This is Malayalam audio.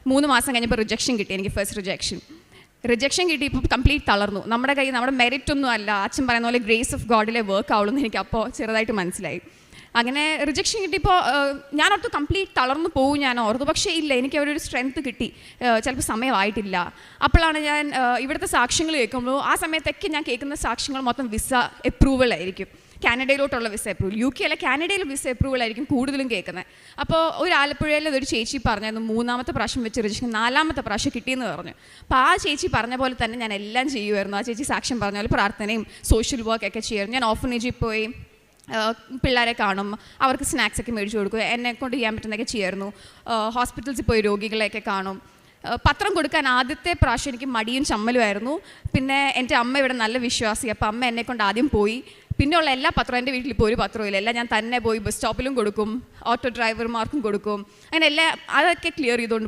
3 മാസം കഴിഞ്ഞപ്പോൾ റിജക്ഷൻ കിട്ടി, എനിക്ക് ഫസ്റ്റ് റിജക്ഷൻ കിട്ടി. ഇപ്പോൾ കംപ്ലീറ്റ് തളർന്നു. നമ്മുടെ കയ്യിൽ നമ്മുടെ മെറിറ്റ് ഒന്നും അല്ല, അച്ഛൻ പറയുന്ന പോലെ ഗ്രേസ് ഓഫ് ഗോഡിലെ വർക്ക് ആവുള്ളൂ എന്ന് എനിക്ക് അപ്പോൾ ചെറുതായിട്ട് മനസ്സിലായി. അങ്ങനെ റിജക്ഷൻ കിട്ടിയപ്പോൾ ഞാനോർത്ത് കംപ്ലീറ്റ് തളർന്നു പോകും ഞാൻ ഓർത്തു. പക്ഷേ ഇല്ല, എനിക്ക് അവരൊരു സ്ട്രെങ്ത്ത് കിട്ടി. ചിലപ്പോൾ സമയമായിട്ടില്ല. അപ്പോഴാണ് ഞാൻ ഇവിടുത്തെ സാക്ഷ്യങ്ങൾ കേൾക്കുമ്പോൾ ആ സമയത്തൊക്കെ ഞാൻ കേൾക്കുന്ന സാക്ഷ്യങ്ങൾ മൊത്തം വിസ അപ്രൂവൽ ആയിരിക്കും. കാനഡയിലോട്ടുള്ള വിസ അപ്രൂവൽ, UK അല്ല കാനഡയിൽ വിസ അപ്രൂവൽ ആയിരിക്കും കൂടുതലും കേൾക്കുന്നത്. അപ്പോൾ ഒരു ആലപ്പുഴയിൽ ഒരു ചേച്ചി പറഞ്ഞായിരുന്നു 3ാമത്തെ പ്രാവശ്യം വെച്ച് റിജക്ഷൻ 4ാമത്തെ പ്രാവശ്യം കിട്ടിയെന്ന് പറഞ്ഞു. അപ്പോൾ ആ ചേച്ചി പറഞ്ഞ പോലെ തന്നെ ഞാൻ എല്ലാം ചെയ്യുമായിരുന്നു. ആ ചേച്ചി സാക്ഷ്യം പറഞ്ഞ പോലെ പ്രാർത്ഥനയും സോഷ്യൽ വർക്കൊക്കെ ചെയ്യുമായിരുന്നു. ഞാൻ ഓർഫനേജിൽ പോയി പിള്ളേരെ കാണും, അവർക്ക് സ്നാക്സൊക്കെ മേടിച്ചു കൊടുക്കും, എന്നെക്കൊണ്ട് ചെയ്യാൻ പറ്റുന്നതൊക്കെ ചെയ്യായിരുന്നു. ഹോസ്പിറ്റൽസിൽ പോയി രോഗികളെയൊക്കെ കാണും. പത്രം കൊടുക്കാൻ ആദ്യത്തെ പ്രാവശ്യം എനിക്ക് മടിയും ചമ്മലുമായിരുന്നു. പിന്നെ എൻ്റെ അമ്മ ഇവിടെ നല്ല വിശ്വാസി, അപ്പോൾ അമ്മ എന്നെക്കൊണ്ട് ആദ്യം പോയി. പിന്നെയുള്ള എല്ലാ പത്രവും, എൻ്റെ വീട്ടിൽ ഇപ്പോൾ ഒരു പത്രവും എല്ലാം ഞാൻ തന്നെ പോയി ബസ് സ്റ്റോപ്പിലും കൊടുക്കും, ഓട്ടോ ഡ്രൈവർമാർക്കും കൊടുക്കും. അങ്ങനെ എല്ലാം അതൊക്കെ ക്ലിയർ ചെയ്തുകൊണ്ട്